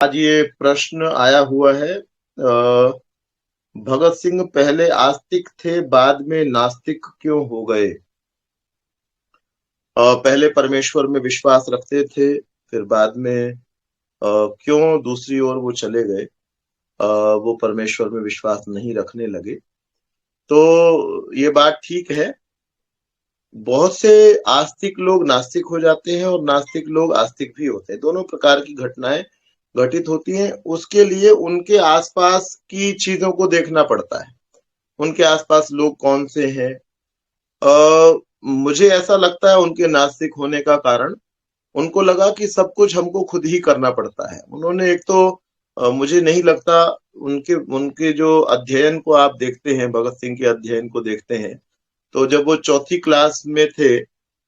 आज ये प्रश्न आया हुआ है, भगत सिंह पहले आस्तिक थे, बाद में नास्तिक क्यों हो गए? पहले परमेश्वर में विश्वास रखते थे, फिर बाद में क्यों दूसरी ओर वो चले गए? वो परमेश्वर में विश्वास नहीं रखने लगे। तो ये बात ठीक है। बहुत से आस्तिक लोग नास्तिक हो जाते हैं और नास्तिक लोग आस्तिक भी होते हैं। दोनों प्रकार की घटनाएं घटित होती हैं। उसके लिए उनके आसपास की चीजों को देखना पड़ता है। उनके आसपास लोग कौन से हैं। मुझे ऐसा लगता है उनके नास्तिक होने का कारण, उनको लगा कि सब कुछ हमको खुद ही करना पड़ता है। उन्होंने एक तो मुझे नहीं लगता, उनके उनके जो अध्ययन को आप देखते हैं, भगत सिंह के अध्ययन को देखते हैं, तो जब वो चौथी क्लास में थे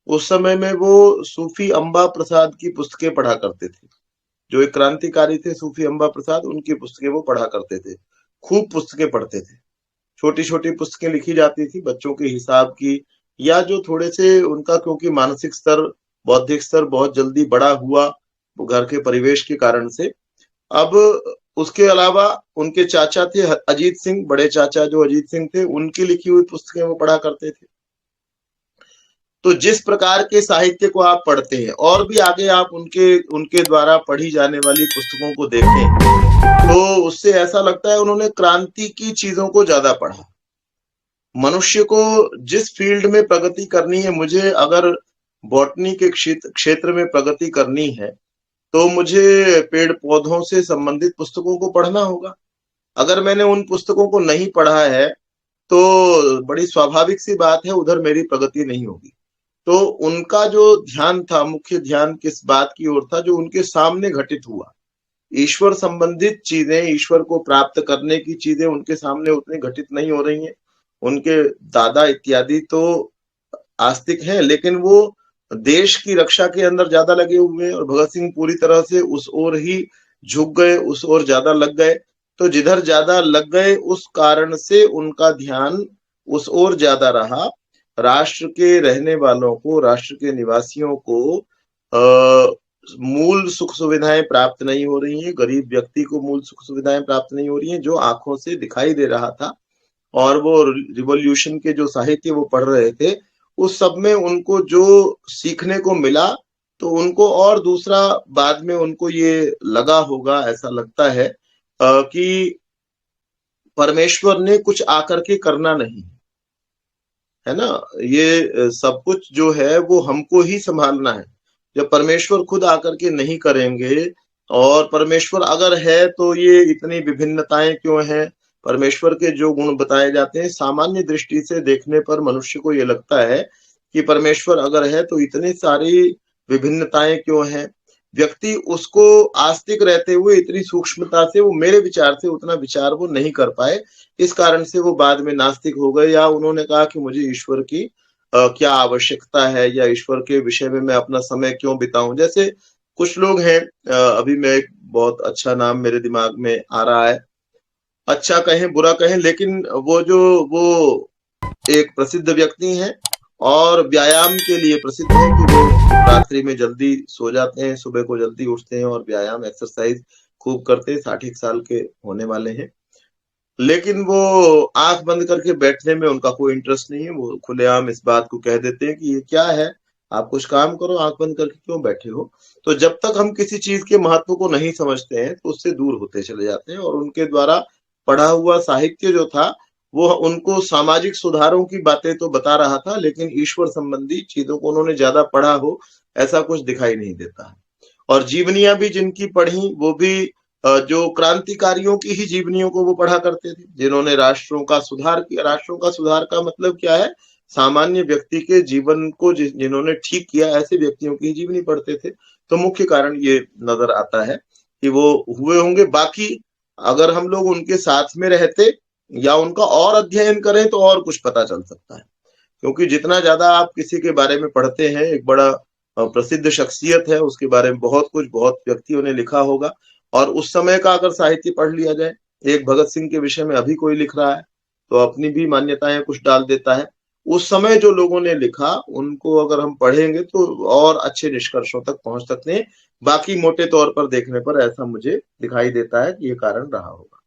उस समय में वो सूफी अम्बा प्रसाद की पुस्तकें पढ़ा करते थे। जो एक क्रांतिकारी थे सूफी अम्बा प्रसाद, उनकी पुस्तकें वो पढ़ा करते थे। खूब पुस्तकें पढ़ते थे। छोटी छोटी पुस्तकें लिखी जाती थी बच्चों के हिसाब की, या जो थोड़े से उनका, क्योंकि मानसिक स्तर, बौद्धिक स्तर बहुत जल्दी बड़ा हुआ वो घर के परिवेश के कारण से। अब उसके अलावा उनके चाचा थे अजीत सिंह, बड़े चाचा जो अजीत सिंह थे, उनकी लिखी हुई पुस्तकें वो पढ़ा करते थे। तो जिस प्रकार के साहित्य को आप पढ़ते हैं और भी आगे आप उनके उनके द्वारा पढ़ी जाने वाली पुस्तकों को देखें, तो उससे ऐसा लगता है उन्होंने क्रांति की चीजों को ज्यादा पढ़ा। मनुष्य को जिस फील्ड में प्रगति करनी है, मुझे अगर बॉटनी के क्षेत्र में प्रगति करनी है तो मुझे पेड़ पौधों से संबंधित पुस्तकों को पढ़ना होगा। अगर मैंने उन पुस्तकों को नहीं पढ़ा है तो बड़ी स्वाभाविक सी बात है उधर मेरी प्रगति नहीं होगी। तो उनका जो ध्यान था, मुख्य ध्यान किस बात की ओर था? जो उनके सामने घटित हुआ, ईश्वर संबंधित चीजें, ईश्वर को प्राप्त करने की चीजें उनके सामने उतनी घटित नहीं हो रही हैं। उनके दादा इत्यादि तो आस्तिक हैं, लेकिन वो देश की रक्षा के अंदर ज्यादा लगे हुए हैं, और भगत सिंह पूरी तरह से उस ओर ही झुक गए, उस ओर ज्यादा लग गए। तो जिधर ज्यादा लग गए उस कारण से उनका ध्यान उस ओर ज्यादा रहा। राष्ट्र के रहने वालों को, राष्ट्र के निवासियों को मूल सुख सुविधाएं प्राप्त नहीं हो रही हैं, गरीब व्यक्ति को मूल सुख सुविधाएं प्राप्त नहीं हो रही हैं, जो आंखों से दिखाई दे रहा था। और वो रिवॉल्यूशन के जो साहित्य वो पढ़ रहे थे, उस सब में उनको जो सीखने को मिला, तो उनको और दूसरा बाद में उनको ये लगा होगा, ऐसा लगता है कि परमेश्वर ने कुछ आकर के करना नहीं है ना। ये सब कुछ जो है वो हमको ही संभालना है। जब परमेश्वर खुद आकर के नहीं करेंगे, और परमेश्वर अगर है तो ये इतनी विभिन्नताएं क्यों हैं? परमेश्वर के जो गुण बताए जाते हैं, सामान्य दृष्टि से देखने पर मनुष्य को ये लगता है कि परमेश्वर अगर है तो इतनी सारी विभिन्नताएं क्यों हैं? व्यक्ति उसको आस्तिक रहते हुए इतनी सूक्ष्मता से, वो मेरे विचार से उतना विचार वो नहीं कर पाए। इस कारण से वो बाद में नास्तिक हो गए, या उन्होंने कहा कि मुझे ईश्वर की क्या आवश्यकता है, या ईश्वर के विषय में मैं अपना समय क्यों बिताऊं। जैसे कुछ लोग हैं, अभी मैं एक बहुत अच्छा नाम मेरे दिमाग में आ रहा है, अच्छा कहें बुरा कहें, लेकिन वो एक प्रसिद्ध व्यक्ति हैं और व्यायाम के लिए प्रसिद्ध है कि वो रात्रि में जल्दी सो जाते हैं, सुबह को जल्दी उठते हैं और व्यायाम एक्सरसाइज खूब करते हैं। 60 साल के होने वाले हैं, लेकिन वो आंख बंद करके बैठने में उनका कोई इंटरेस्ट नहीं है। वो खुलेआम इस बात को कह देते हैं कि ये क्या है, आप कुछ काम करो, आंख बंद करके क्यों बैठे हो। तो जब तक हम किसी चीज के महत्व को नहीं समझते हैं तो उससे दूर होते चले जाते हैं। और उनके द्वारा पढ़ा हुआ साहित्य जो था, वो उनको सामाजिक सुधारों की बातें तो बता रहा था, लेकिन ईश्वर संबंधी चीजों को उन्होंने ज्यादा पढ़ा हो ऐसा कुछ दिखाई नहीं देता है। और जीवनियां भी जिनकी पढ़ी, वो भी जो क्रांतिकारियों की ही जीवनियों को वो पढ़ा करते थे, जिन्होंने राष्ट्रों का सुधार किया। राष्ट्रों का सुधार का मतलब क्या है? सामान्य व्यक्ति के जीवन को जिन्होंने ठीक किया, ऐसे व्यक्तियों की जीवनी पढ़ते थे। तो मुख्य कारण ये नजर आता है कि वो हुए होंगे। बाकी अगर हम लोग उनके साथ में रहते या उनका और अध्ययन करें तो और कुछ पता चल सकता है। क्योंकि जितना ज्यादा आप किसी के बारे में पढ़ते हैं, एक बड़ा प्रसिद्ध शख्सियत है, उसके बारे में बहुत कुछ, बहुत व्यक्तियों ने लिखा होगा, और उस समय का अगर साहित्य पढ़ लिया जाए, एक भगत सिंह के विषय में अभी कोई लिख रहा है तो अपनी भी मान्यताएं कुछ डाल देता है। उस समय जो लोगों ने लिखा उनको अगर हम पढ़ेंगे तो और अच्छे निष्कर्षों तक पहुंच सकते हैं। बाकी मोटे तौर पर देखने पर ऐसा मुझे दिखाई देता है कि ये कारण रहा होगा।